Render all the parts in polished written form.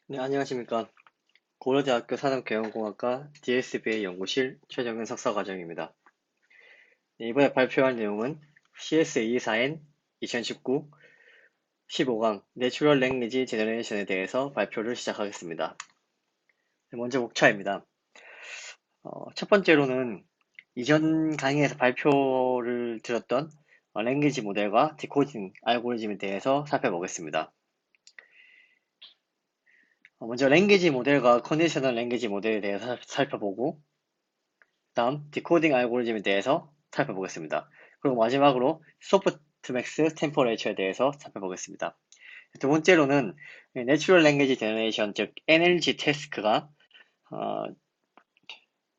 네, 안녕하십니까. 고려대학교 산업경영공학과 DSBA 연구실 최정은 석사과정입니다. 네, 이번에 발표할 내용은 CS24N 2019 15강 내추럴 랭귀지 제너레이션에 대해서 발표를 시작하겠습니다. 네, 먼저 목차입니다. 첫 번째로는 이전 강의에서 발표를 드렸던 랭귀지 모델과 디코딩 알고리즘에 대해서 살펴보겠습니다. 먼저 랭귀지 모델과 컨디셔널 랭귀지 모델에 대해서 살펴보고 다음 디코딩 알고리즘에 대해서 살펴보겠습니다. 그리고 마지막으로 소프트맥스 템퍼레이처에 대해서 살펴보겠습니다. 두 번째로는 내추럴 랭귀지 제너레이션 즉 NLG 태스크가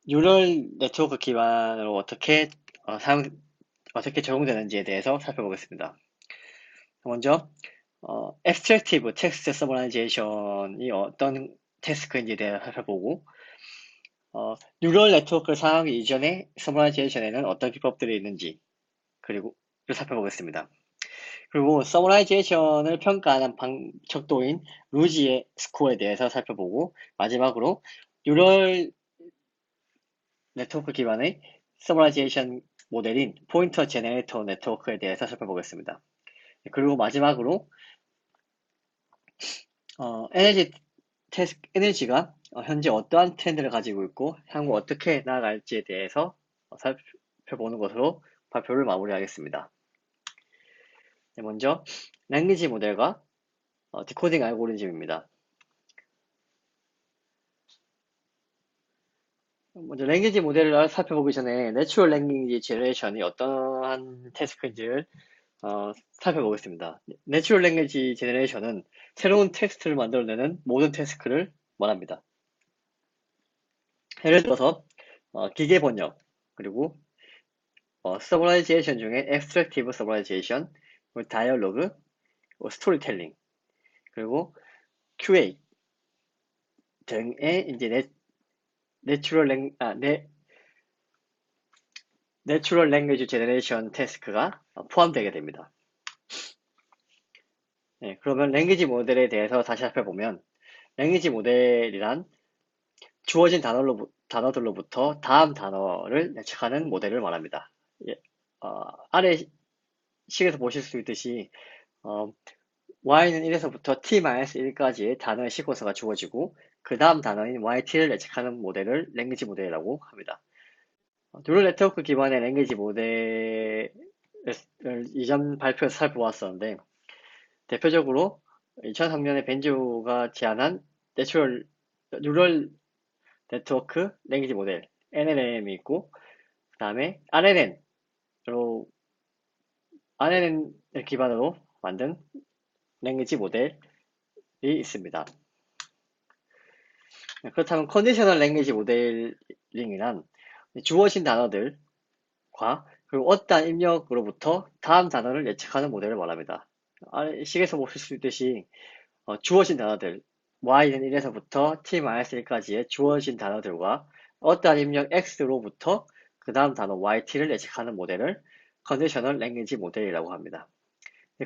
뉴럴 네트워크 기반으로 어떻게 적용되는지에 대해서 살펴보겠습니다. 먼저 Extractive Text Summarization이 어떤 태스크인지에 대해 살펴보고 뉴럴 네트워크를 사용하기 이전에 서머라이제이션에는 어떤 기법들이 있는지 그리고 살펴보겠습니다. 그리고 서머라이제이션을 평가하는 척도인 루지의 스코어에 대해서 살펴보고 마지막으로 뉴럴 네트워크 기반의 서머라이제이션 모델인 포인터 제네레이터 네트워크에 대해서 살펴보겠습니다. 그리고 마지막으로 에너지가 현재 어떠한 트렌드를 가지고 있고 향후 어떻게 나아갈지에 대해서 살펴보는 것으로 발표를 마무리하겠습니다. 네, 먼저 랭귀지 모델과 디코딩 알고리즘입니다. 먼저 랭귀지 모델을 살펴보기 전에 내추럴 랭귀지 제너레이션이 어떠한 태스크인지를 살펴보겠습니다. 내추럴 랭귀지 제너레이션은 새로운 텍스트를 만들어내는 모든 태스크를 말합니다. 예를 들어서 기계 번역, 그리고 서머라이제이션 중에 앱스트랙티브 서머라이제이션, 다이얼로그, 스토리텔링, 그리고 QA 등의 이제 내추럴 랭귀지 제너레이션 태스크가 포함되게 됩니다. 네, 그러면 랭귀지 모델에 대해서 다시 살펴보면 랭귀지 모델이란 주어진 단어들로부터 다음 단어를 예측하는 모델을 말합니다. 예, 아래 식에서 보실 수 있듯이 y는 1에서부터 t-1까지의 단어의 시퀀스가 주어지고 그 다음 단어인 yt를 예측하는 모델을 랭귀지 모델이라고 합니다. 뉴럴 네트워크 기반의 랭귀지 모델을 이전 발표에서 살펴보았었는데 대표적으로 2003년에 벤조가 제안한 뉴럴 네트워크 랭귀지 모델 NLM이 있고 그 다음에 RNN을 기반으로 만든 랭귀지 모델이 있습니다. 그렇다면 컨디셔널 랭귀지 모델링이란 주어진 단어들과 그리고 어떠한 입력으로부터 다음 단어를 예측하는 모델을 말합니다. 식에서 보실 수 있듯이 주어진 단어들 y는 1에서부터 t-1까지의 주어진 단어들과 어떠한 입력 x로부터 그 다음 단어 yt를 예측하는 모델을 컨디셔널 랭귀지 모델이라고 합니다.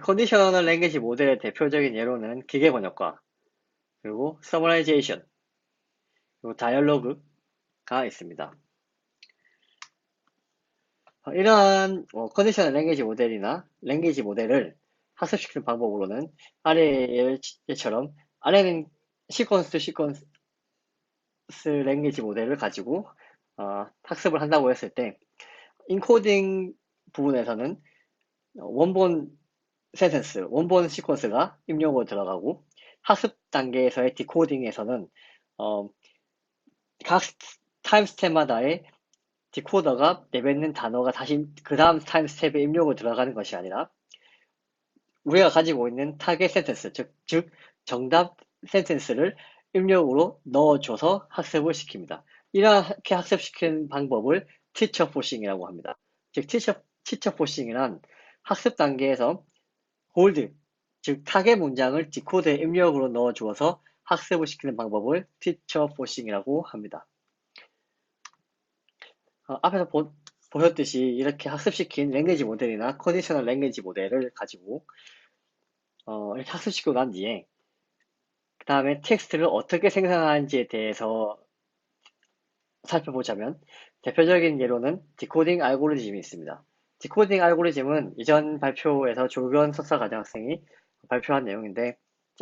컨디셔널 랭귀지 모델의 대표적인 예로는 기계 번역과 그리고 서머라이제이션 그리고 다이얼로그가 있습니다. 이러한 컨디셔널 랭귀지 모델이나 랭귀지 모델을 학습시키는 방법으로는 아래처럼 아래는 시퀀스 랭귀지 모델을 가지고 학습을 한다고 했을 때 인코딩 부분에서는 원본 원본 시퀀스가 입력으로 들어가고 학습 단계에서의 디코딩에서는 각 타임 스텝마다의 디코더가 내뱉는 단어가 다시 그 다음 타임 스텝에 입력으로 들어가는 것이 아니라 우리가 가지고 있는 타겟 센텐스, 즉 정답 센텐스를 입력으로 넣어줘서 학습을 시킵니다. 이렇게 학습시키는 방법을 티처 포싱이라고 합니다. 즉 티처 포싱이란 학습 단계에서 홀드, 즉 타겟 문장을 디코드에 입력으로 넣어주어서 학습을 시키는 방법을 티처 포싱이라고 합니다. 앞에서 보셨듯이 이렇게 학습시킨 랭귀지 모델이나 컨디셔널 랭귀지 모델을 가지고 이렇게 학습시키고 난 뒤에 그 다음에 텍스트를 어떻게 생성하는지에 대해서 살펴보자면 대표적인 예로는 디코딩 알고리즘이 있습니다. 디코딩 알고리즘은 이전 발표에서 조규현 석사과정 학생이 발표한 내용인데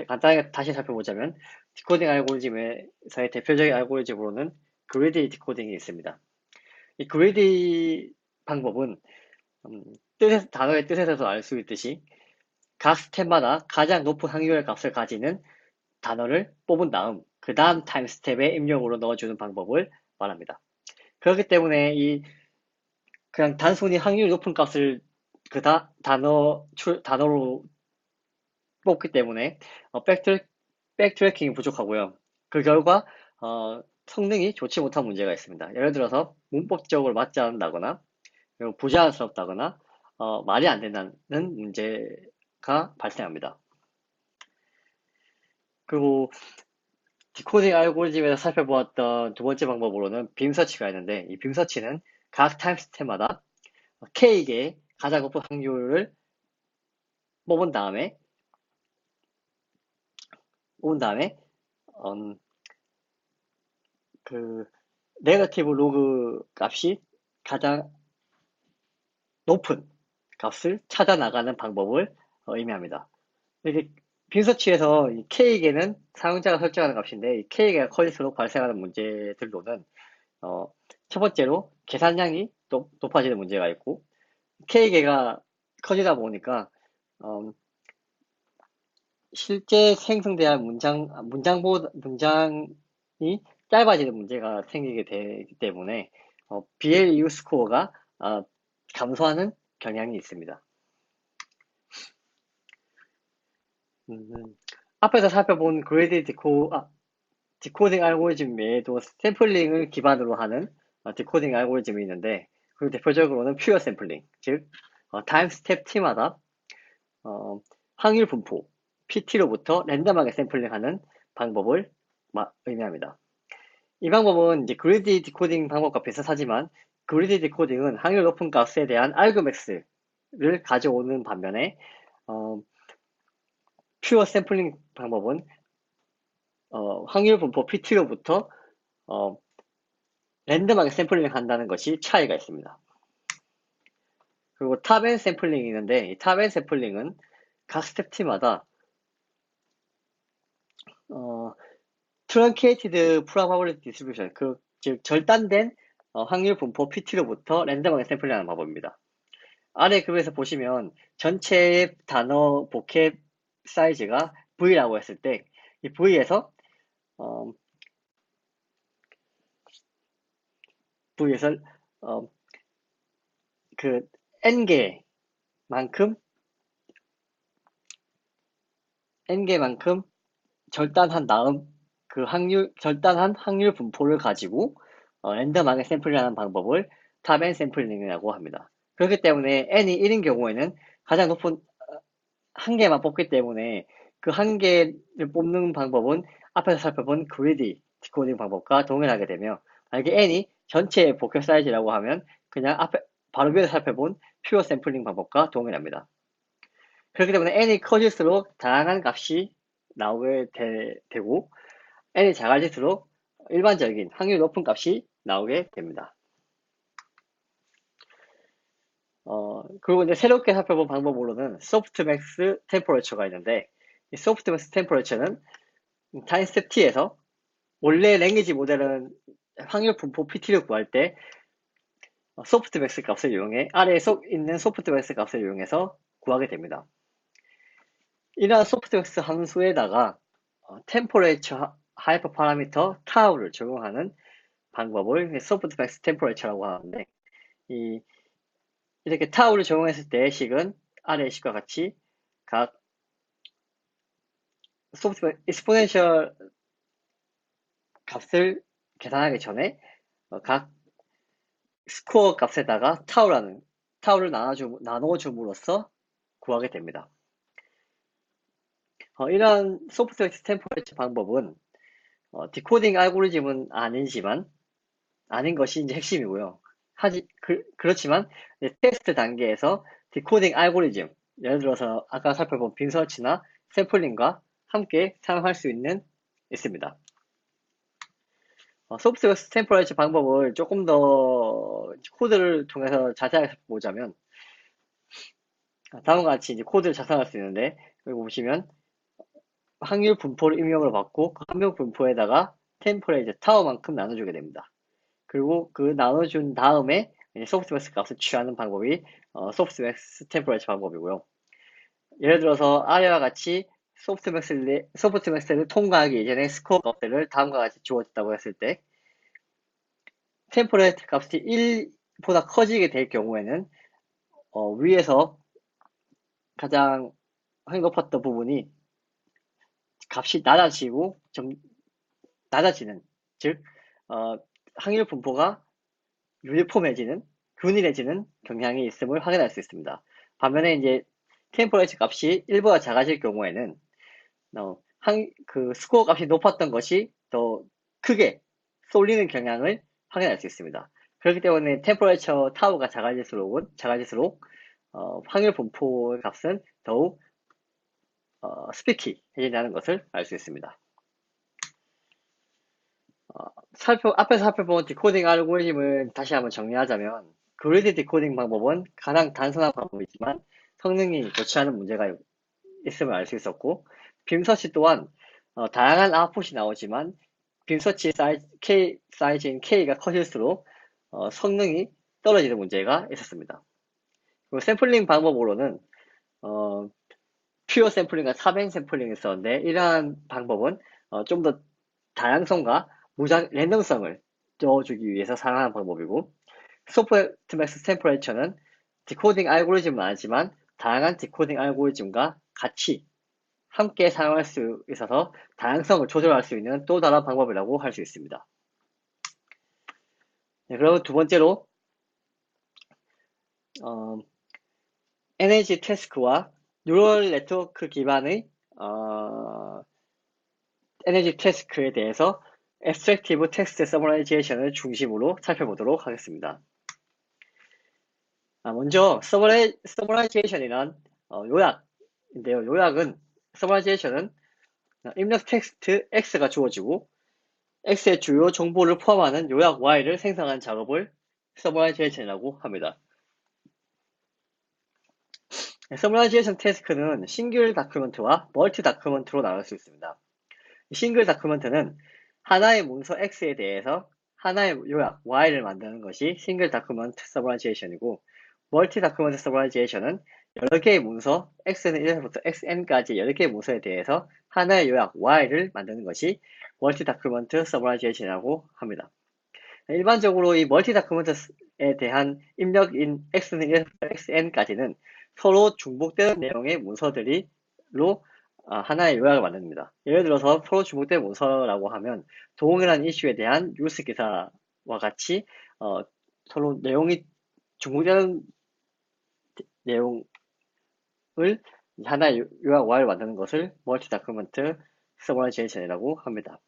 간단하게 다시 살펴보자면 디코딩 알고리즘에서의 대표적인 알고리즘으로는 그리디 디코딩이 있습니다. 이 그리디 방법은 단어의 뜻에서도 알 수 있듯이 각 스텝마다 가장 높은 확률의 값을 가지는 단어를 뽑은 다음 그 다음 타임 스텝에 입력으로 넣어주는 방법을 말합니다. 그렇기 때문에 그냥 단순히 확률이 높은 값을 단어로 뽑기 때문에 백트래킹이 부족하고요. 그 결과 성능이 좋지 못한 문제가 있습니다. 예를 들어서 문법적으로 맞지 않는다거나 그리고 부자연스럽다거나 말이 안 된다는 문제가 발생합니다. 그리고 디코딩 알고리즘에서 살펴보았던 두 번째 방법으로는 빔서치가 있는데 이 빔서치는 각 타임 스텝마다 K개의 가장 높은 확률을 뽑은 다음에 음, 그 네거티브 로그 값이 가장 높은 값을 찾아 나가는 방법을 의미합니다. 이게 빈서치에서 이 K개는 사용자가 설정하는 값인데 이 K개가 커질수록 발생하는 문제들로는 어, 첫 번째로 계산량이 높아지는 문제가 있고 K개가 커지다 보니까 음, 실제 생성돼야 문장이 짧아지는 문제가 생기게 되기 때문에 BLEU 스코어가 감소하는 경향이 있습니다. 음, 앞에서 살펴본 디코딩 알고리즘 외에도 샘플링을 기반으로 하는 디코딩 알고리즘이 있는데 그 대표적으로는 퓨어 샘플링, 즉 타임 스텝 T마다 어, 확률 분포 PT로부터 랜덤하게 샘플링하는 방법을 의미합니다. 이 방법은 이제 그리디 디코딩 방법과 비슷하지만 그리디 디코딩은 확률 높은 값에 대한 알그맥스를 가져오는 반면에 퓨어 샘플링 방법은 확률 분포 PT로부터 어, 랜덤하게 샘플링을 한다는 것이 차이가 있습니다. 그리고 탑앤 샘플링이 있는데 이 탑앤 샘플링은 각 스텝 T마다 트렁케이티드 프로바빌리티 디스트리뷰션 즉 절단된 확률 분포 PT로부터 랜덤하게 샘플링하는 방법입니다. 아래 그래서 보시면 전체의 단어 보캡 사이즈가 V라고 했을 때 이 V에서 어, V에서 어, 그 N개만큼 N개만큼 절단한 다음 절단한 확률 분포를 가지고 랜덤하게 샘플링하는 방법을 탑앤 샘플링이라고 합니다. 그렇기 때문에 n이 1인 경우에는 가장 높은 한 개만 뽑기 때문에 그 한 개를 뽑는 방법은 앞에서 살펴본 그리디 디코딩 방법과 동일하게 되며 만약에 n이 전체의 복합 사이즈라고 하면 그냥 바로 위에서 살펴본 퓨어 샘플링 방법과 동일합니다. 그렇기 때문에 n이 커질수록 다양한 값이 나오게 되고 n이 작아질수록 일반적인 확률 높은 값이 나오게 됩니다. 그리고 이제 새롭게 살펴본 방법으로는 소프트맥스 템퍼레처가 있는데 이 소프트맥스 템퍼레처는 타임 스텝 T에서 원래 랭귀지 모델은 확률 분포 PT를 구할 때 소프트맥스 값을 이용해 아래에 있는 소프트맥스 값을 이용해서 구하게 됩니다. 이러한 소프트맥스 함수에다가 템퍼레처 하이퍼 파라미터 타우를 적용하는 방법을 소프트맥스 템퍼레처라고 하는데 이렇게 타우를 적용했을 때 식은 아래의 식과 같이 각 소프트맥스 익스포넨셜 값을 계산하기 전에 각 스코어 값에다가 타우를 나눠줌으로써 구하게 됩니다. 이러한 소프트웨어 템퍼레처 방법은 디코딩 알고리즘은 아닌 것이 이제 핵심이고요. 그렇지만 테스트 단계에서 디코딩 알고리즘, 예를 들어서 아까 살펴본 빈서치나 샘플링과 함께 사용할 수 있는 있습니다. 소프트웨어 템퍼레이처 방법을 조금 더 코드를 통해서 자세하게 보자면 다음과 같이 이제 코드를 작성할 수 있는데 여기 보시면 확률 분포를 입력을 받고 그 확률 분포에다가 템퍼레이처 타워만큼 나눠주게 됩니다. 그리고 그 나눠준 다음에 소프트맥스 값을 취하는 방법이 소프트맥스 템퍼레이처 방법이고요. 예를 들어서 아래와 같이 소프트맥스를 통과하기 이전에 스코어 값들을 다음과 같이 주어졌다고 했을 때 템퍼레이처 값이 1보다 커지게 될 경우에는 위에서 가장 높았던 부분이 값이 낮아지고 좀 낮아지는, 즉 확률 분포가 유니폼해지는, 균일해지는 경향이 있음을 확인할 수 있습니다. 반면에 이제 템퍼레이처 값이 1보다 작아질 경우에는 그 스코어 값이 높았던 것이 더 크게 쏠리는 경향을 확인할 수 있습니다. 그렇기 때문에 템퍼레이처 타워가 작아질수록 확률 분포 값은 더욱 스피키해진다는 것을 알 수 있습니다. 앞에서 살펴본 디코딩 알고리즘을 다시 한번 정리하자면 그리드 디코딩 방법은 가장 단순한 방법이지만 성능이 좋지 않은 문제가 있음을 알 수 있었고, 빔서치 또한 다양한 아웃풋이 나오지만 빔서치 사이즈인 K가 커질수록 성능이 떨어지는 문제가 있었습니다. 그리고 샘플링 방법으로는 퓨어 샘플링과 사벤 샘플링이 있었는데 이러한 방법은 좀 더 다양성과 랜덤성을 넣어주기 위해서 사용하는 방법이고, 소프트맥스 템퍼레이처는 디코딩 알고리즘은 아니지만 다양한 디코딩 알고리즘과 같이 함께 사용할 수 있어서 다양성을 조절할 수 있는 또 다른 방법이라고 할 수 있습니다. 네, 그리고 두 번째로 NAG 태스크와 뉴럴 네트워크 기반의 NAG 태스크에 대해서 Extractive Text Summarization을 중심으로 살펴보도록 하겠습니다. 먼저 Summarization이란 요약인데요. Summarization은 입력 텍스트 X가 주어지고 X의 주요 정보를 포함하는 요약 Y를 생성하는 작업을 Summarization이라고 합니다. Summarization 태스크는 싱글 다큐멘트와 멀티 다큐멘트로 나눌 수 있습니다. 싱글 다큐멘트는 하나의 문서 X에 대해서 하나의 요약 Y를 만드는 것이 싱글 다큐멘트 서머라이제이션이고, 멀티 다큐멘트 서머라이제이션은 여러 개의 문서 X는 1에서부터 XN까지 여러 개의 문서에 대해서 하나의 요약 Y를 만드는 것이 멀티 다큐멘트 서머라이제이션이라고 합니다. 일반적으로 이 멀티 다큐멘트에 대한 입력인 X는 1에서부터 XN까지는 서로 중복되는 내용의 문서들로 하나의 요약을 만듭니다. 예를 들어서 서로 중복된 문서라고 하면 동일한 이슈에 대한 뉴스 기사와 같이 서로 내용이 중복되는 내용을 하나의 요약 Y를 만드는 것을 멀티 다큐멘트 서머라이제이션이라고 합니다.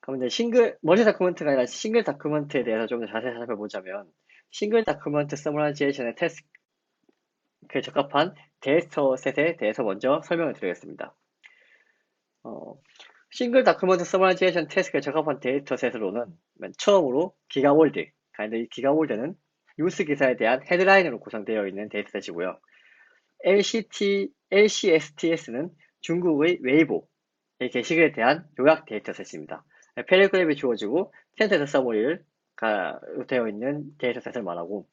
그럼 이제 멀티 다큐멘트가 아니라 싱글 다큐멘트에 대해서 좀 더 자세히 살펴보자면, 싱글 다큐멘트 서머라이제이션의 테스크에 적합한 데이터셋에 대해서 먼저 설명을 드리겠습니다. 싱글 다큐멘트 서머라이제이션 태스크에 적합한 데이터셋으로는 맨 처음으로 기가월드가 있는데, 이 기가월드는 뉴스 기사에 대한 헤드라인으로 구성되어 있는 데이터셋이고요. LCSTS는 중국의 웨이보의 게시글에 대한 요약 데이터셋입니다. 패러그래프이 주어지고 센텐스 서머리를 되어 있는 데이터셋을 말하고,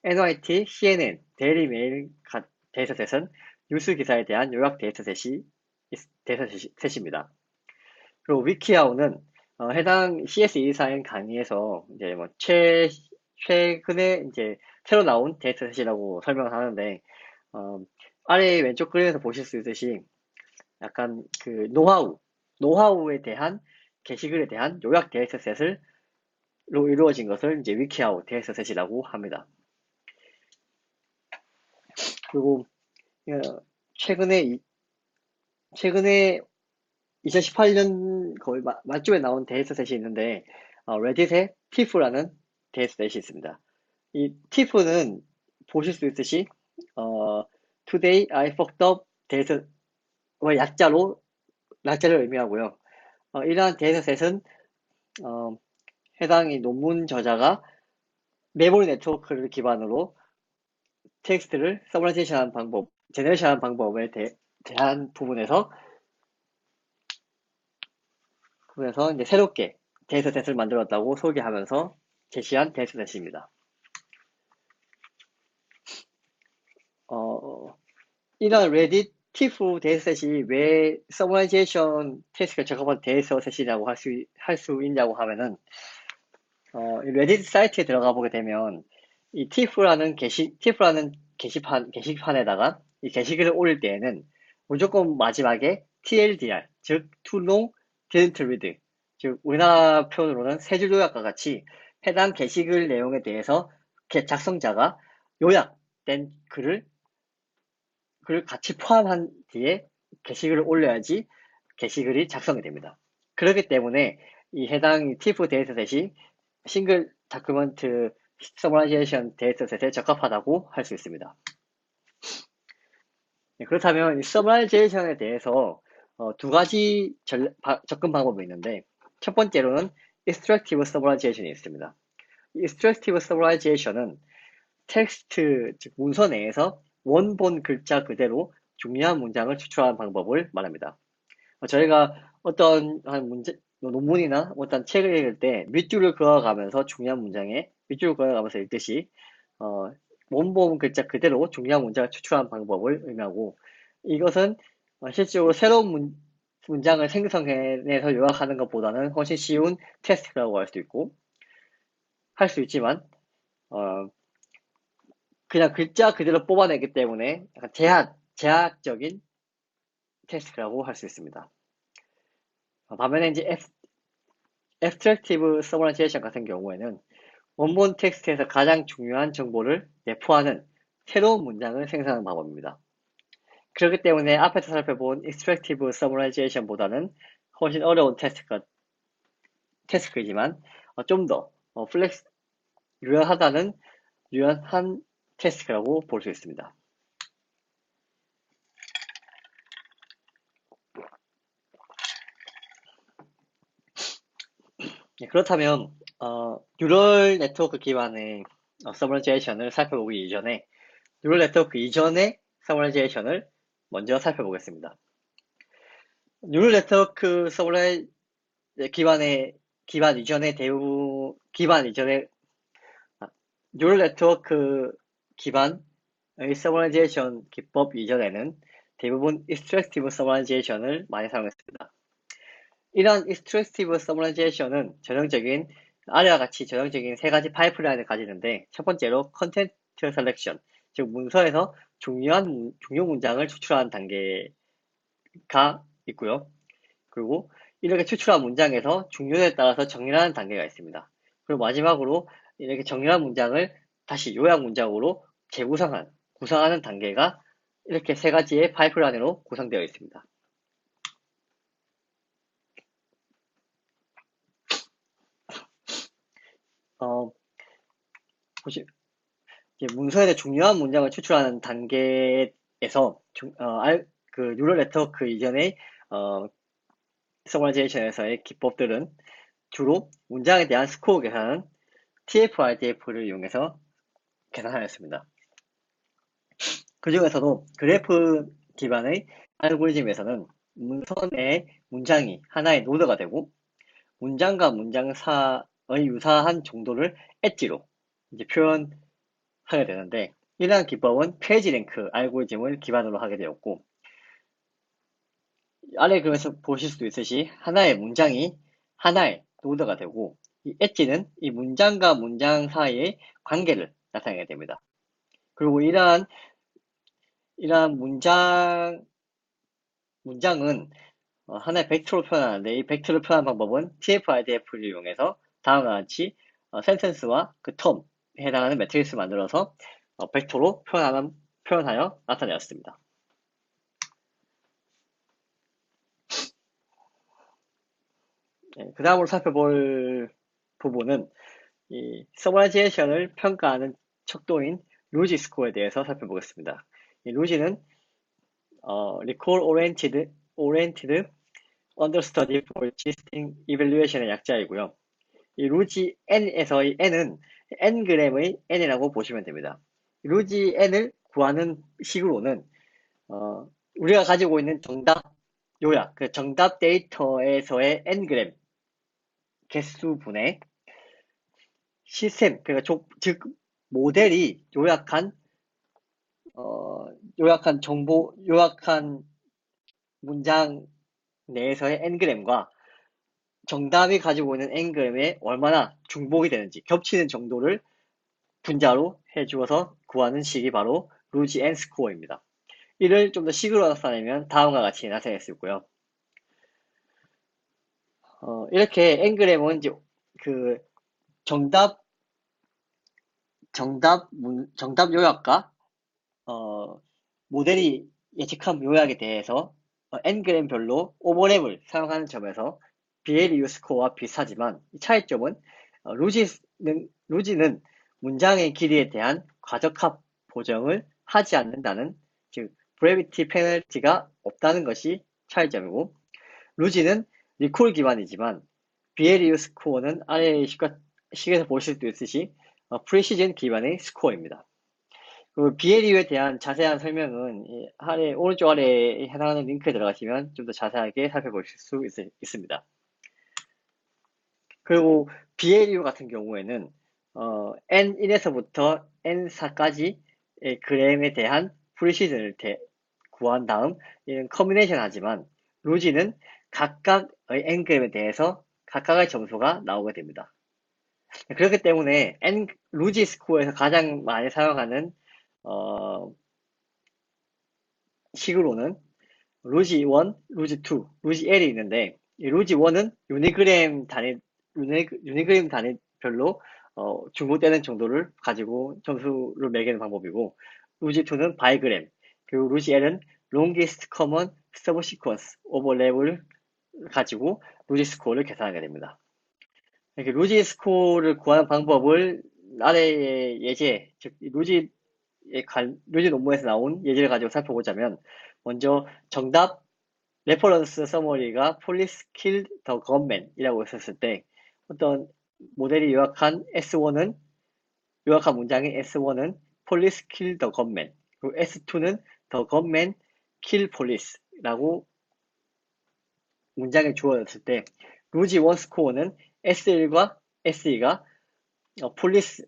NYT, CNN, 데일리 메일 데이터셋은 뉴스 기사에 대한 요약 데이터셋입니다. 그리고 위키하우는 해당 CS24인 강의에서 이제 최근에 이제 새로 나온 데이터셋이라고 설명을 하는데, 아래 왼쪽 그림에서 보실 수 있듯이 약간 그 노하우에 대한 게시글에 대한 요약 데이터셋으로 이루어진 것을 이제 위키하우 데이터셋이라고 합니다. 그리고 최근에 2018년 거의 말쯤에 나온 데이터셋이 있는데, 레딧의 TIFF라는 데이터셋이 있습니다. 이 TIFF는 보실 수 있듯이 Today I fucked up 약자를 의미하고요. 이러한 데이터셋은 해당 논문 저자가 메모리 네트워크를 기반으로 텍스트를 서머라이제이션하는 방법, 제너레이션하는 방법에 대한 부분에서 이제 새롭게 데이터셋을 만들었다고 소개하면서 제시한 데이터셋입니다. 이런 레딧 티프 데이터셋이 왜 서머라이제이션 테스트가 적합한 데이터셋이라고 할 수 있냐고 하면은, 레딧 사이트에 들어가 보게 되면, 이 티프라는 게시판에다가 이 게시글을 올릴 때에는 무조건 마지막에 TLDR, 즉, too long, didn't read. 즉, 우리나라 표현으로는 세 줄 요약과 같이 해당 게시글 내용에 대해서 작성자가 요약된 글을 같이 포함한 뒤에 게시글을 올려야지 게시글이 작성이 됩니다. 그렇기 때문에 이 해당 TIFF 데이터셋이 싱글 다큐먼트 서머라이제이션 데이터셋에 적합하다고 할 수 있습니다. 그렇다면 이 서머라이제이션에 대해서 두 가지 접근 방법이 있는데, 첫 번째로는 extractive summarization 이 있습니다. extractive summarization 텍스트, 즉 문서 내에서 원본 글자 그대로 중요한 문장을 추출하는 방법을 말합니다. 저희가 어떤 논문이나 어떤 책을 읽을 때 밑줄을 그어가면서 중요한 문장에 밑줄을 그어가면서 읽듯이 원본 글자 그대로 중요한 문장을 추출하는 방법을 의미하고, 이것은 실질적으로 새로운 문장을 생성해내서 요약하는 것보다는 훨씬 쉬운 테스트라고 할 수 있지만 그냥 글자 그대로 뽑아내기 때문에 약간 제약적인 테스트라고 할 수 있습니다. 반면에 이제 Abstractive Summarization 같은 경우에는 원본 텍스트에서 가장 중요한 정보를 내포하는 새로운 문장을 생성하는 방법입니다. 그렇기 때문에 앞에서 살펴본 Extractive Summarization보다는 훨씬 어려운 테스트이지만 좀 더 유연한 테스트라고 볼 수 있습니다. 그렇다면 뉴럴 네트워크 기반의 서머라이제이션을 살펴보기 이전에 뉴럴 네트워크 이전의 서머라이제이션을 먼저 살펴보겠습니다. 뉴럴 네트워크 뉴럴 네트워크 기반의 서머라이제이션 기법 이전에는 대부분 extractive summarization 많이 사용했습니다. 이러한 extractive summarization 아래와 같이 전형적인 세 가지 파이프라인을 가지는데, 첫 번째로 content selection, 즉 문서에서 중요 문장을 추출하는 단계가 있고요. 그리고 이렇게 추출한 문장에서 중요도에 따라서 정리하는 단계가 있습니다. 그리고 마지막으로 이렇게 정리한 문장을 다시 요약 문장으로 구성하는 단계가 이렇게 세 가지의 파이프라인으로 구성되어 있습니다. 문서에 중요한 문장을 추출하는 단계에서 뉴럴 네트워크 이전의 서머라이제이션에서의 기법들은 주로 문장에 대한 스코어 계산은 TF-RDF를 이용해서 계산하였습니다. 그 중에서도 그래프 기반의 알고리즘에서는 문서 내 문장이 하나의 노드가 되고, 문장과 문장 사의 유사한 정도를 엣지로 이제 표현하게 되는데, 이러한 기법은 페이지 랭크 알고리즘을 기반으로 하게 되었고, 아래 그림에서 보실 수도 있듯이 하나의 문장이 하나의 노드가 되고, 이 엣지는 이 문장과 문장 사이의 관계를 나타내게 됩니다. 그리고 이러한 문장은 하나의 벡터로 표현하는데, 이 벡터를 표현하는 방법은 TF-IDF를 이용해서 다음과 같이 센텐스와 그 텀에 해당하는 매트릭스를 만들어서 벡터로 표현하여 나타내었습니다. 그 다음으로 살펴볼 부분은 이 서머라이제이션을 평가하는 척도인 루지 스코어에 대해서 살펴보겠습니다. 이 루지는 Recall Oriented Understudy for Existing Evaluation의 약자이고요. 이 루지 n에서의 n은 ng램의 n이라고 보시면 됩니다. 루지 n을 구하는 식으로는 우리가 가지고 있는 정답 요약, 그 정답 데이터에서의 n그램 개수분의 시스템, 그러니까 즉 모델이 요약한 정보, 요약한 문장 내에서의 n그램과 정답이 가지고 있는 n그램에 얼마나 중복이 되는지 겹치는 정도를 분자로 해주어서 구하는 식이 바로 루지 n 스코어입니다. 이를 좀 더 식으로 나타내면 다음과 같이 나타낼 수 있고요. 이렇게 n그램은 이제 그 정답 요약과 모델이 예측한 요약에 대해서 n그램별로 오버랩을 사용하는 점에서 비에리유 스코어와 비슷하지만 이 차이점은 루지는 문장의 길이에 대한 과적합 보정을 하지 않는다는, 즉 브레비티 페널티가 없다는 것이 차이점이고, 루지는 리콜 기반이지만 비에리유 스코어는 아래의 식에서 보실 수 있듯이 프리시즌 기반의 스코어입니다. 그 비에리유에 대한 자세한 설명은 오른쪽 아래에 해당하는 링크에 들어가시면 좀 더 자세하게 살펴보실 수 있습니다. 그리고 비에리유 같은 경우에는 N1에서부터 N4까지 그램에 대한 프리시즌을 구한 다음 이는 커뮤니케이션 하지만 루지는 각각의 N그램에 대해서 각각의 점수가 나오게 됩니다. 그렇기 때문에 루지 스코어에서 가장 많이 사용하는 식으로는 루지 1, 루지 2, 루지 L이 있는데, 이 루지 1은 유니그램 단위별로 중복되는 정도를 가지고 점수를 매기는 방법이고, 루지 2는 바이그램, 그리고 루지 L은 longest common subsequence overlap을 가지고 루지 스코어를 계산하게 됩니다. 이렇게 루지 스코어를 구하는 방법을 아래의 예제, 즉 루지 논문에서 나온 예제를 가지고 살펴보자면, 먼저 정답 레퍼런스 서머리가 Police killed the gunman 이라고 했었을 때, 어떤 모델이 요약한 문장인 S1은 Police killed the gunman, 그리고 S2는 The gunman kill police 라고 문장이 주어졌을 때, 루지 1 스코어는 S1과 S2가 폴리스,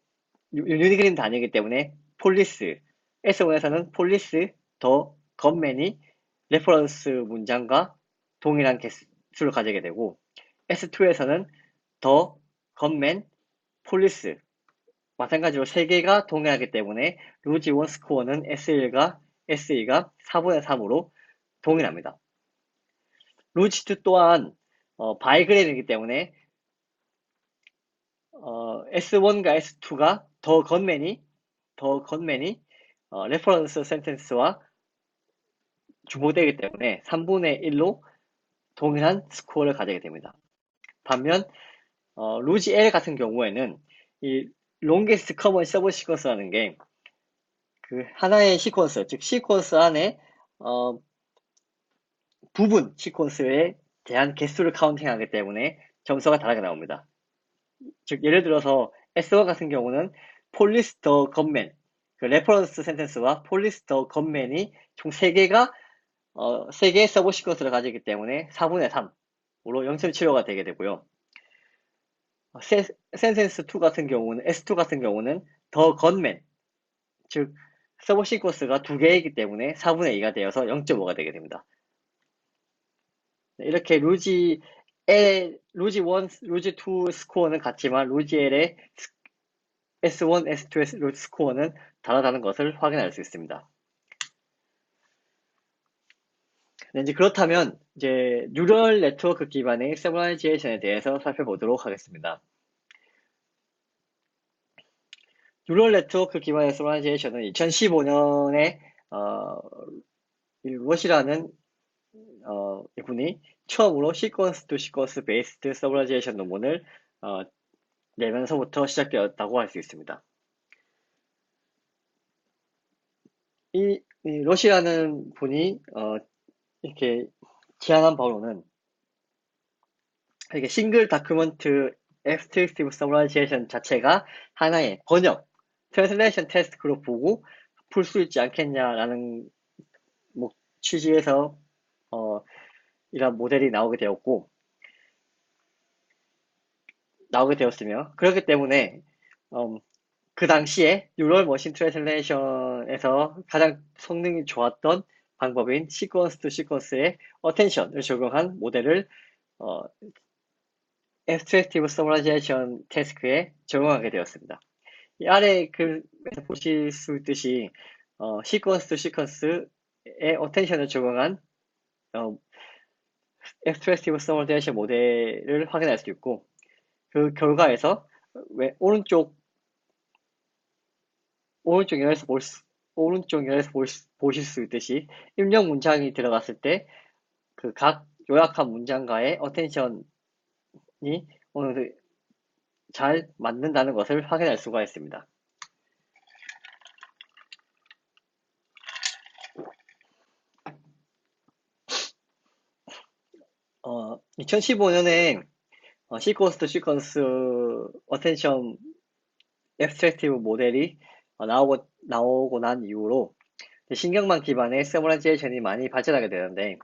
유니그림 단위이기 때문에 폴리스, S1에서는 폴리스 더 건맨이 레퍼런스 문장과 동일한 개수를 가지게 되고, S2에서는 더 건맨 폴리스 마찬가지로 3개가 동일하기 때문에 루지 1 스코어는 S1과 S2가 4분의 3으로 동일합니다. 루지 2 또한 바이그램이기 때문에 S1과 S2가 더 건맨이 레퍼런스 센텐스와 중복되기 때문에 3분의 1로 동일한 스코어를 가지게 됩니다. 반면 루지 L 같은 경우에는 이 longest common sub sequence라는 게 그 하나의 시퀀스, 즉 시퀀스 안에 부분 시퀀스에 대한 개수를 카운팅하기 때문에 점수가 다르게 나옵니다. 즉 예를 들어서 S1 같은 경우는 폴리스 더 건맨, 그 레퍼런스 센텐스와 폴리스 더 건맨이 총 3개가 3개의 서브 시퀀스를 가지기 때문에 4분의 3으로 0.75가 되게 되고요. 센텐스 2 같은 경우는 S2 같은 경우는 더 건맨, 즉 서브 시퀀스가 2개이기 때문에 4분의 2가 되어서 0.5가 되게 됩니다. 이렇게 루지 1, 루지 2 스코어는 같지만 루지 L의 S1, S2 스코어는 다르다는 것을 확인할 수 있습니다. 네, 이제 그렇다면 이제 뉴럴 네트워크 기반의 세브라이제이션에 대해서 살펴보도록 하겠습니다. 뉴럴 네트워크 기반의 세브라이제이션은 2015년에 루엇이라는 이분이 처음으로 시퀀스 투 시퀀스 베이스드 서브라이제이션 논문을 내면서부터 시작되었다고 할 수 있습니다. 이 이 러시라는 분이 이렇게 제안한 바로는 이게 싱글 다큐먼트 앱스트랙티브 서머라이제이션 자체가 하나의 번역, 트랜슬레이션 테스트로 보고 풀 수 있지 않겠냐라는 취지에서 이런 모델이 나오게 되었으며 그렇기 때문에 그 당시에 뉴럴 머신 트랜슬레이션에서 가장 성능이 좋았던 방법인 시퀀스 투 시퀀스의 어텐션을 적용한 모델을 어, Abstractive Summarization 태스크에 적용하게 되었습니다. 이 아래 글에서 보실 수 있듯이 시퀀스 투 시퀀스의 어텐션을 적용한 Abstractive Summarization 모델을 확인할 수 있고 그 결과에서 오른쪽 면에서 보실 수 있듯이 입력 문장이 들어갔을 때 그 각 요약한 문장과의 어텐션이 어느 정도 잘 맞는다는 것을 확인할 수가 있습니다. 2015년에 시퀀스 투 시퀀스 어텐션 앱스트랙티브 모델이 나오고 난 이후로 신경망 기반의 서머라이제이션이 많이 발전하게 되는데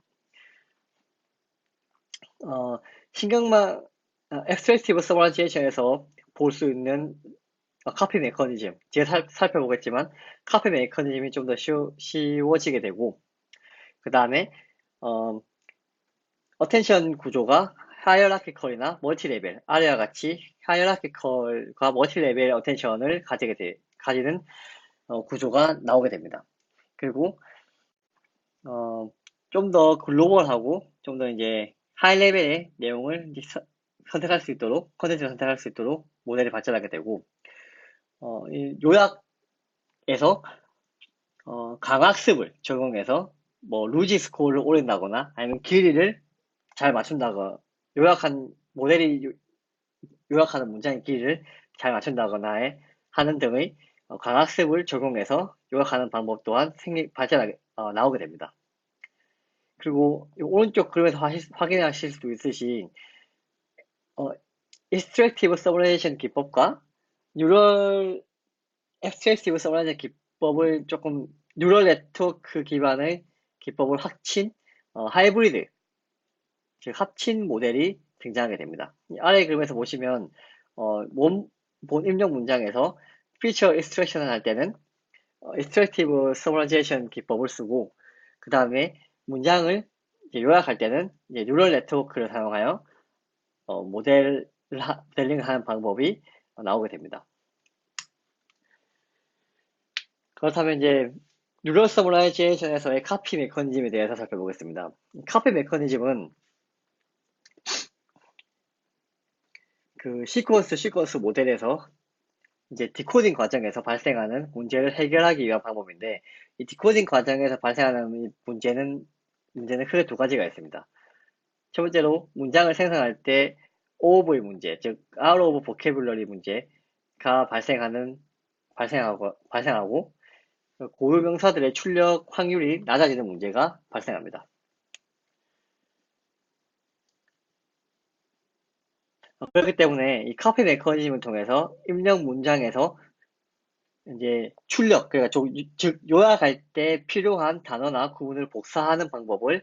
신경망 앱스트랙티브 서머라이제이션에서 볼 수 있는 카피 메커니즘 뒤에 살펴보겠지만 카피 메커니즘이 좀 더 쉬워지게 되고 그 다음에 어텐션 구조가 하이어라키컬이나 멀티레벨 아래와 같이 하이어라키컬과 멀티레벨 어텐션을 가지는 구조가 나오게 됩니다. 그리고 좀 더 글로벌하고 좀 더 이제 하이 레벨의 내용을 이제 선택할 수 있도록 컨텐츠를 선택할 수 있도록 모델이 발전하게 되고 이 요약에서 강학습을 적용해서 뭐 루지 스코어를 올린다거나 아니면 길이를 잘 맞춘다거나 모델이 요약하는 문장의 길이를 잘 맞춘다거나 하는 등의 강학습을 적용해서 요약하는 방법 또한 나오게 됩니다. 그리고 오른쪽 그림에서 확인하실 수 있으신 Extractive Summarization 기법과 뉴럴 Extractive Summarization 기법을 조금 뉴럴 네트워크 기반의 기법을 하이브리드 즉 합친 모델이 등장하게 됩니다. 아래 그림에서 보시면 본 입력 문장에서 피처 익스트랙션을 할 때는 Extractive Summarization 기법을 쓰고 그 다음에 문장을 요약할 때는 뉴럴 네트워크를 사용하여 모델링을 하는 방법이 나오게 됩니다. 그렇다면 이제 뉴럴 서머라이제이션에서의 카피 메커니즘에 대해서 살펴보겠습니다. 카피 메커니즘은 그 시퀀스 모델에서 이제 디코딩 과정에서 발생하는 문제를 해결하기 위한 방법인데 이 디코딩 과정에서 발생하는 문제는 크게 두 가지가 있습니다. 첫 번째로 문장을 생성할 때 OOV 문제, 즉 out of vocabulary 문제가 발생하고 고유 명사들의 출력 확률이 낮아지는 문제가 발생합니다. 그렇기 때문에 이 카피 메커니즘을 통해서 입력 문장에서 이제 그러니까 즉 요약할 때 필요한 단어나 구문을 복사하는 방법을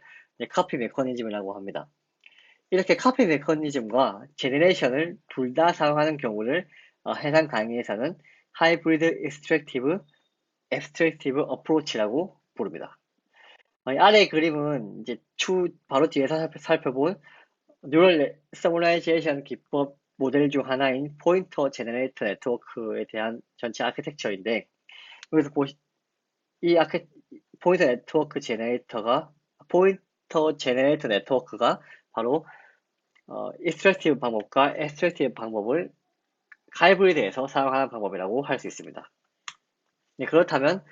카피 메커니즘이라고 합니다. 이렇게 카피 메커니즘과 제너레이션을 둘 다 사용하는 경우를 해당 강의에서는 하이브리드 앱스트랙티브 어프로치라고 부릅니다. 아래 그림은 이제 바로 뒤에서 살펴본 뉴럴 서머라이제이션 기법 모델 중 하나인 포인터 제너레이터 네트워크에 대한 전체 아키텍처인데 여기서 포인터 제너레이터 네트워크가 바로 익스트랙티브 방법과 엑스트랙티브 방법을 하이브리드에서 사용하는 방법이라고 할 수 있습니다. 네, 그렇다면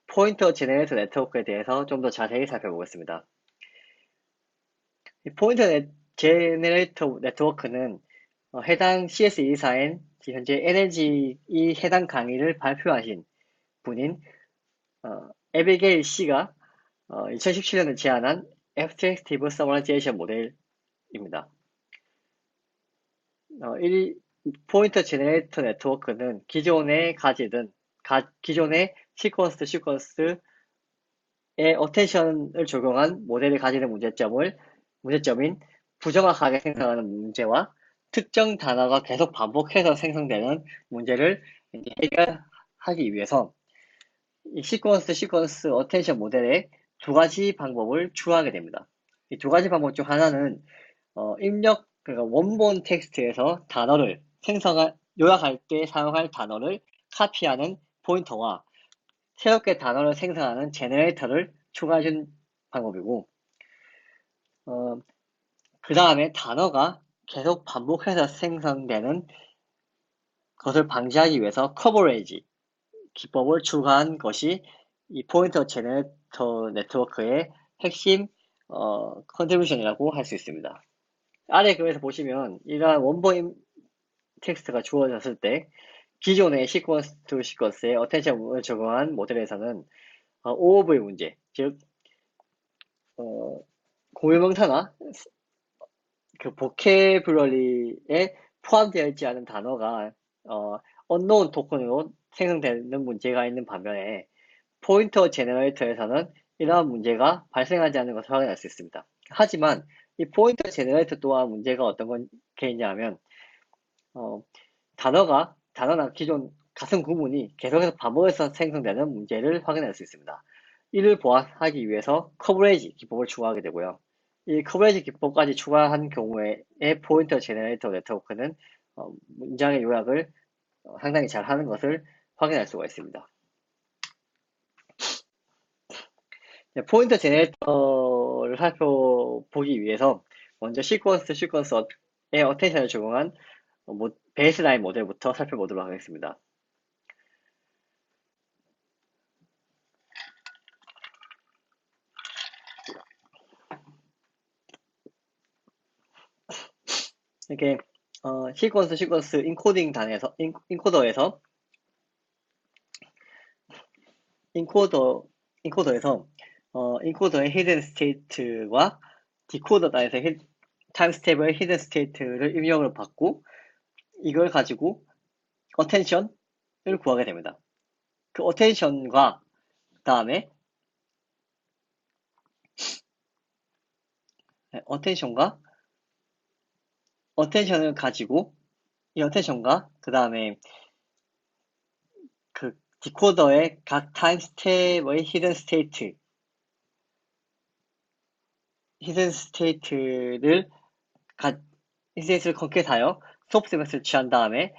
포인터 제너레이터 네트워크에 대해서 좀 더 자세히 살펴보겠습니다. 이 포인터 제너레이터 네트워크는 해당 CS24엔 현재 NLG 이 해당 강의를 발표하신 분인 에비게일 C가 2017년에 제안한 Abstractive Summarization 모델입니다. 이 포인터 제네레이터 네트워크는 기존의 시퀀스에 어텐션을 적용한 모델이 가지는 문제점인 부정확하게 생성하는 문제와 특정 단어가 계속 반복해서 생성되는 문제를 이제 해결하기 위해서 이 시퀀스 어텐션 모델의 두 가지 방법을 추가하게 됩니다. 이 두 가지 방법 중 하나는 그러니까 원본 텍스트에서 요약할 때 사용할 단어를 카피하는 포인터와 새롭게 단어를 생성하는 제너레이터를 추가해준 방법이고, 그 다음에 단어가 계속 반복해서 생성되는 것을 방지하기 위해서 커버레이지 기법을 추가한 것이 이 포인터 제너레이터 네트워크의 핵심 컨트리뷰션이라고 할 수 있습니다. 아래 그래서 보시면 이러한 원본 텍스트가 주어졌을 때 기존의 시퀀스 투 시퀀스에 어텐션을 적용한 모델에서는 OOV의 문제, 즉 고유명사나 그 보케블러리에 포함되어 있지 않은 단어가 언노운 토큰으로 생성되는 문제가 있는 반면에 포인터 제너레이터에서는 이러한 문제가 발생하지 않는 것을 확인할 수 있습니다. 하지만 이 포인터 제너레이터 또한 문제가 어떤 게 있냐면 단어나 기존 같은 구문이 계속해서 반복해서 생성되는 문제를 확인할 수 있습니다. 이를 보완하기 위해서 커버리지 기법을 추가하게 되고요. 이 커버리지 기법까지 추가한 경우에 포인터 제너레이터 네트워크는 문장의 요약을 상당히 잘 하는 것을 확인할 수가 있습니다. 포인터 제너레이터를 살펴보기 위해서 먼저 시퀀스에 어텐션을 적용한 베이스라인 모델부터 살펴보도록 하겠습니다. 이렇게 시퀀스 인코더에서 인코더의 히든 스테이트와 디코더 단에서 타임스텝의 히든 스테이트를 입력을 받고 이걸 가지고 어텐션을 구하게 됩니다. 그 어텐션과 다음에 어텐션을 가지고 이 어텐션과 그 다음에 그 디코더의 각 타임스텝의 히든 스테이트를 컨캣하여 소프트 매스를 취한 다음에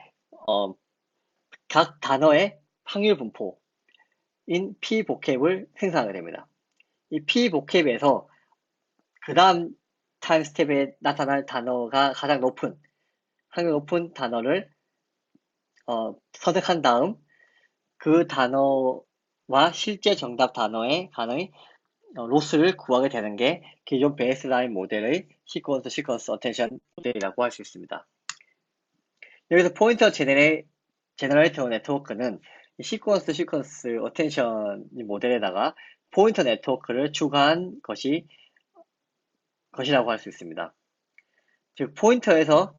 각 단어의 확률 분포인 pvocab을 생성하게 됩니다. 이 pvocab에서 그 다음 타임 스텝에 나타날 단어가 가장 확률 높은 단어를 선택한 다음 그 단어와 실제 정답 단어의 로스를 구하게 되는 게 기존 베이스라인 모델의 시퀀스 어텐션 모델이라고 할 수 있습니다. 여기서 포인터 제너레이터 네트워크는 시퀀스 어텐션 모델에다가 포인터 네트워크를 추가한 것이라고 할 수 있습니다. 즉 포인터에서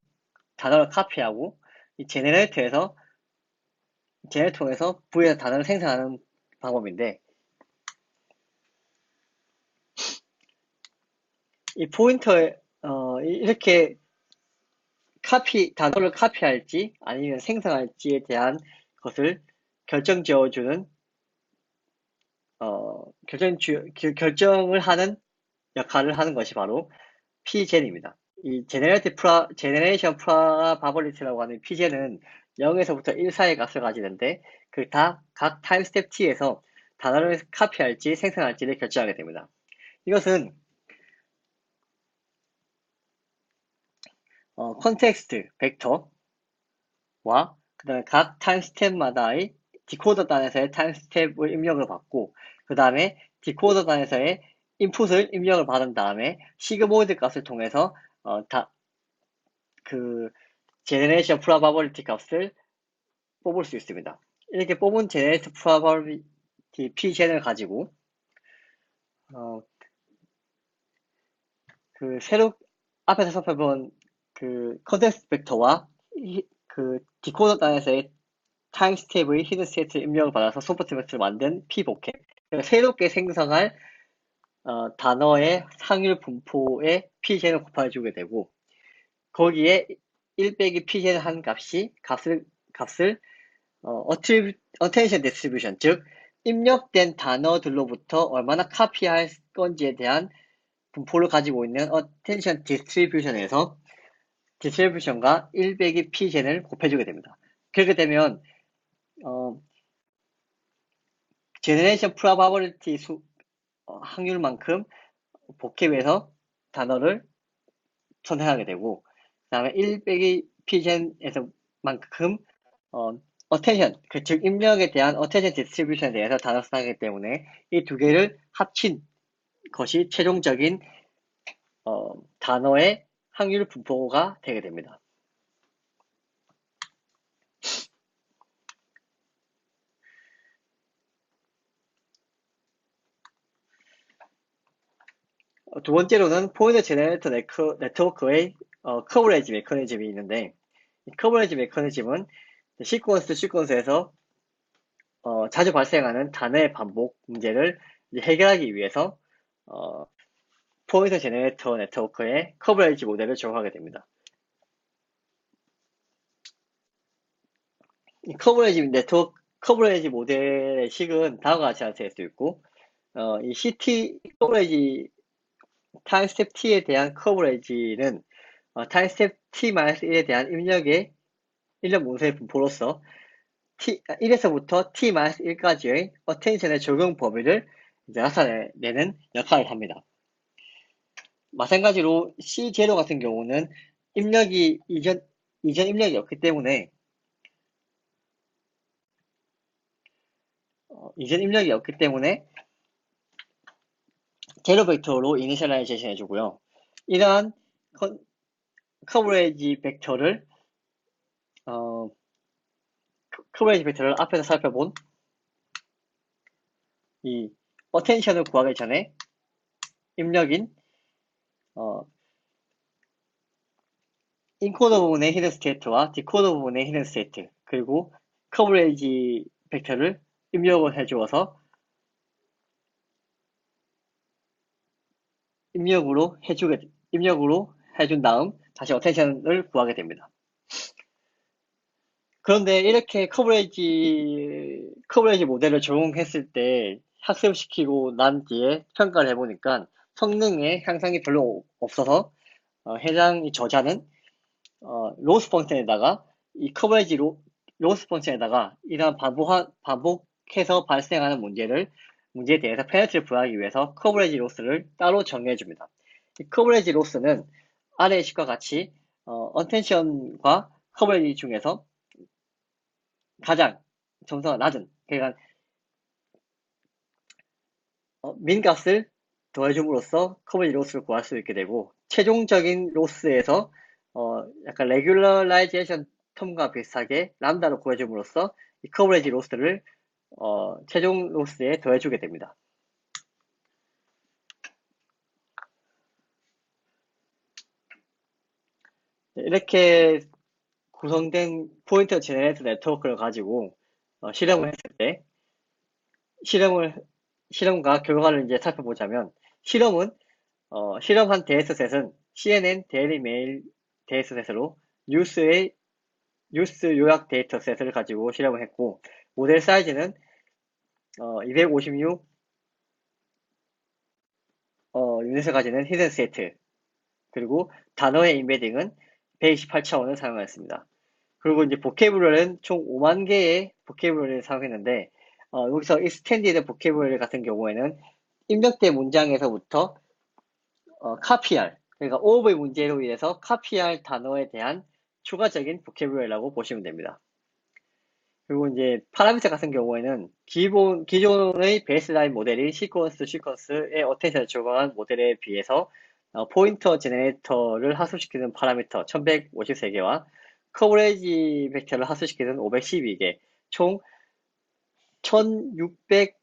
단어를 카피하고 이 제너레이터에서 V에서 단어를 생성하는 방법인데, 이 포인터에 이렇게 단어를 카피할지 아니면 생성할지에 대한 것을 결정지어주는 결정을 하는 역할을 하는 것이 바로 pgen입니다. 이 제네레이션 프로바빌리티라고 하는 pgen은 0에서부터 1 사이의 값을 가지는데 각 타임 스텝 t에서 단어를 카피할지 생성할지를 결정하게 됩니다. 이것은 컨텍스트 벡터와 그 다음에 각 타임 스텝마다의 디코더 단에서의 타임 스텝을 입력을 받고 그 다음에 디코더 단에서의 인풋을 입력을 받은 다음에 시그모이드 값을 통해서 제네레이션 프로바빌리티 값을 뽑을 수 있습니다. 이렇게 뽑은 제네레이션 P젠을 가지고 어, 새로 앞에서 살펴본 컨텍스트 벡터와 디코더 단에서의 타임 스텝의 히든 스테이트 입력을 받아서 소프트 벡터를 만든 P복합. 새롭게 생성할 단어의 상률 분포에 P젠을 곱해주게 되고, 거기에 1 빼기 P젠을 한 값을 attention distribution, 즉 입력된 단어들로부터 얼마나 카피할 건지에 대한 분포를 가지고 있는 attention distribution과 1 빼기 P젠을 곱해주게 됩니다. 그렇게 되면 generation probability 확률만큼 복합에서 단어를 선택하게 되고, 그 다음에 1 빼기 P젠에서만큼 attention, 즉 입력에 대한 attention distribution에 대해서 단어를 선택하기 때문에 이 두 개를 합친 것이 최종적인 단어의 확률 분포가 되게 됩니다. 두 번째로는 포인트 제너레이터 네트워크의 커버리지 메커니즘이 있는데, 이 커버리지 메커니즘은 시퀀스에서 자주 발생하는 단어의 반복 문제를 해결하기 위해서 포인터 제너레이터 네트워크의 커버리지 모델을 적용하게 됩니다. 이 커버리지 모델의 식은 다음과 같이 나타낼 수 있고, 이 CT 커버리지 타임 스텝 T에 대한 커버리지는 타임 스텝 T-1에 대한 입력 문서의 분포로서 1에서부터 T-1까지의 어텐션의 적용 범위를 이제 나타내는 역할을 합니다. 마찬가지로 C0 같은 경우는 이전 입력이 없기 때문에 제로 벡터로 이니셜라이제이션 해주고요. 이러한 커버리지 벡터를 앞에서 살펴본 이 어텐션을 구하기 전에 입력인 인코더 부분의 히든 스테이트와 디코더 부분의 히든 스테이트, 그리고 커버리지 벡터를 입력을 해주어서 입력으로 해준 다음 다시 어텐션을 구하게 됩니다. 그런데 이렇게 커버리지 모델을 적용했을 때 학습시키고 난 뒤에 평가를 해보니까 성능의 향상이 별로 없어서 해당 저자는 로스 펑션에다가 이 커버리지 로스 펑션에다가 이러한 반복해서 발생하는 문제에 대해서 페널티를 부여하기 위해서 커버리지 로스를 따로 정해줍니다. 이 커버리지 로스는 아래의 식과 같이 언텐션과 커버리지 중에서 가장 점수가 낮은, 그러니까 민 값을 더해줌으로써 커버리지 로스를 구할 수 있게 되고, 최종적인 로스에서 약간 레귤러라이제이션 텀과 비슷하게 람다로 구해줌으로써 이 커버리지 로스를 최종 로스에 더해주게 됩니다. 이렇게 구성된 포인터 제너레이터 네트워크를 가지고 실험을 했을 때 실험과 결과를 이제 살펴보자면, 실험한 데이터셋은 CNN 데일리 메일 데이터셋으로 뉴스 요약 데이터셋을 가지고 실험을 했고, 모델 사이즈는 256 유닛을 가지는 히든 세트, 그리고 단어의 인베딩은 128차원을 사용하였습니다. 그리고 이제 보케블러리는 총 5만 개의 보케블러리를 사용했는데, 여기서 익스텐디드 보케블러리 같은 경우에는 입력된 문장에서부터 카피할, 그러니까 오버의 문제로 인해서 카피할 단어에 대한 추가적인 보케블러리라고 보시면 됩니다. 그리고 이제 파라미터 같은 경우에는 기존의 베이스라인 모델인 시퀀스의 어텐션을 적용한 모델에 비해서 포인터 제너레이터를 하수시키는 파라미터 1153개와 커버리지 벡터를 하수시키는 512개, 총 1600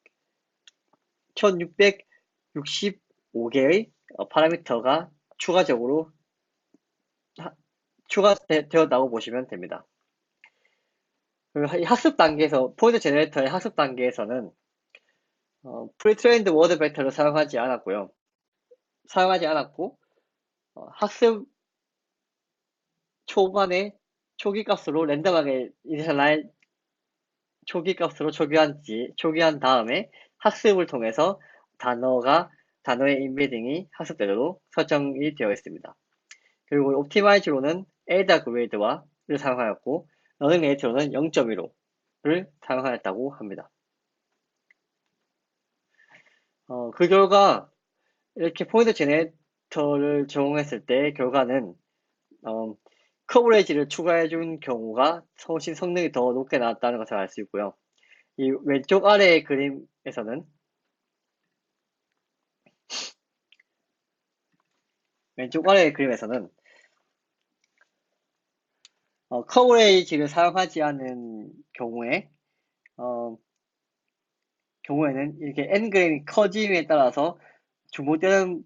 1665개의 파라미터가 추가적으로 추가되었다고 보시면 됩니다. 그리고 이 학습 단계에서, 포인트 제너레이터의 학습 단계에서는 프리트레인드 워드 벡터를 사용하지 않았고, 학습 초반에 초기 값으로 랜덤하게 이니셜라인 초기 값으로 초기한 다음에 학습을 통해서 단어의 인베딩이 학습대로 설정이 되어 있습니다. 그리고 옵티마이즈로는 에이다 그레이드를 사용하였고, 러닝 레이트로는 0.15를 사용하였다고 합니다. 그 결과 이렇게 포인트 제네레이터를 적용했을 때 결과는 커버레이지를 추가해준 경우가 훨씬 성능이 더 높게 나왔다는 것을 알 수 있고요. 이 왼쪽 아래의 그림에서는 커버레이지를 사용하지 않은 경우에는 이렇게 엔그램이 커짐에 따라서 중복되는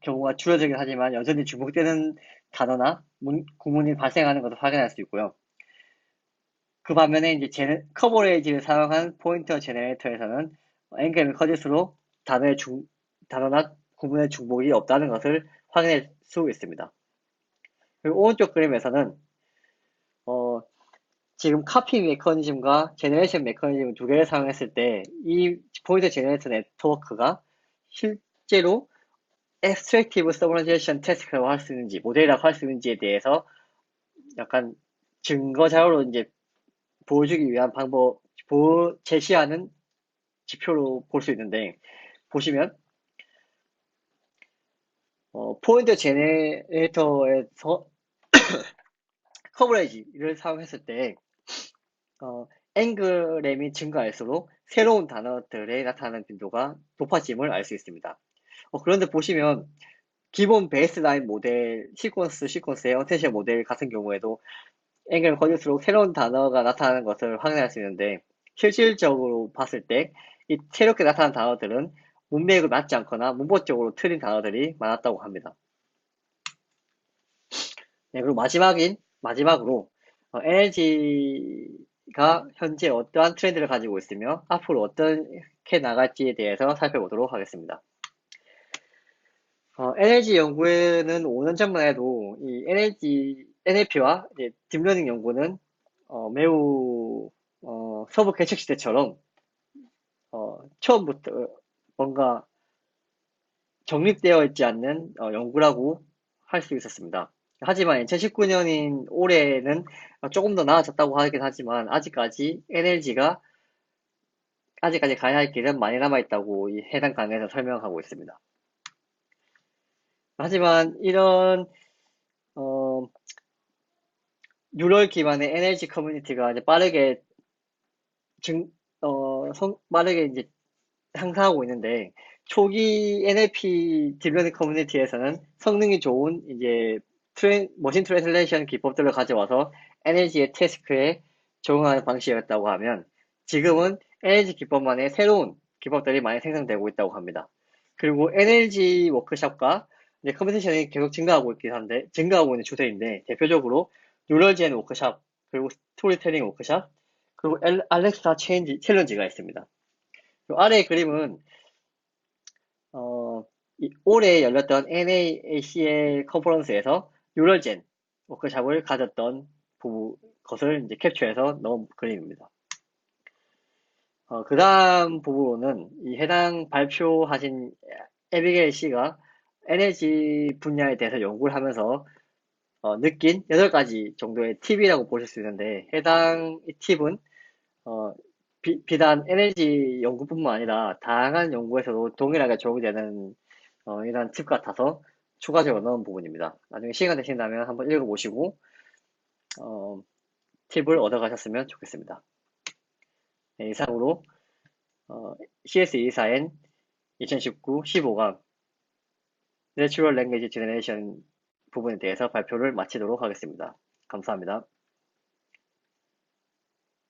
경우가 줄어들긴 하지만 여전히 중복되는 단어나 구문이 발생하는 것을 확인할 수 있고요. 그 반면에 이제 커버레이지를 사용한 포인터 제네레이터에서는 엔그램이 커질수록 단어나 구문의 중복이 없다는 것을 확인할 수 있습니다. 그리고 오른쪽 그림에서는 지금 카피 메커니즘과 제너레이션 메커니즘 두 개를 사용했을 때 이 포인터 제너레이터 네트워크가 실제로 extractive summarization task라고 할 수 있는지, 모델이라고 할 수 있는지에 대해서 약간 증거 자료로 이제 보여주기 위한 제시하는 지표로 볼 수 있는데, 보시면, 포인터 제네레이터에서 커버레이지를 사용했을 때, 엔그램이 증가할수록 새로운 단어들에 나타나는 빈도가 높아짐을 알 수 있습니다. 그런데 보시면, 기본 베이스라인 모델, 시퀀스의 어텐션 모델 같은 경우에도 엔그램이 커질수록 새로운 단어가 나타나는 것을 확인할 수 있는데, 실질적으로 봤을 때, 이 새롭게 나타난 단어들은 문맥을 맞지 않거나 문법적으로 틀린 단어들이 많았다고 합니다. 네, 그리고 마지막으로, NLG가 현재 어떠한 트렌드를 가지고 있으며, 앞으로 어떻게 나갈지에 대해서 살펴보도록 하겠습니다. NLG 연구에는 5년 전만 해도 이 NLP와 딥러닝 연구는 매우 서부 개척 시대처럼 처음부터 뭔가 정립되어 있지 않는 연구라고 할 수 있었습니다. 하지만 2019년인 올해는 조금 더 나아졌다고 하긴 하지만 아직까지 가야 할 길은 많이 남아있다고 이 해당 강의에서 설명하고 있습니다. 하지만 이런 뉴럴 기반의 NLG 커뮤니티가 이제 빠르게 이제 향상하고 있는데, 초기 NLP 딥러닝 커뮤니티에서는 성능이 좋은 이제 머신 트랜슬레이션 기법들을 가져와서 NLG의 태스크에 적용하는 방식이었다고 하면, 지금은 NLG 기법만의 새로운 기법들이 많이 생성되고 있다고 합니다. 그리고 NLG 워크숍과 이제 컴퓨테이션이 계속 증가하고 있는 추세인데, 대표적으로 뉴럴젠 워크숍, 그리고 스토리텔링 워크숍, 그리고 알렉사 챌린지가 있습니다. 아래의 그림은 올해 열렸던 NAACL 컨퍼런스에서 뉴럴젠 워크숍을 가졌던 것을 이제 캡처해서 넣은 그림입니다. 그 다음 부분은 이 해당 발표하신 에비게일 씨가 NLG 분야에 대해서 연구를 하면서 느낀 8가지 정도의 팁이라고 보실 수 있는데, 해당 팁은 비단 에너지 연구뿐만 아니라 다양한 연구에서도 동일하게 적용되는 이런 팁 같아서 추가적으로 넣은 부분입니다. 나중에 시간 되신다면 한번 읽어보시고 팁을 얻어가셨으면 좋겠습니다. 네, 이상으로 CS24N 2019 15강 Natural Language Generation 부분에 대해서 발표를 마치도록 하겠습니다. 감사합니다.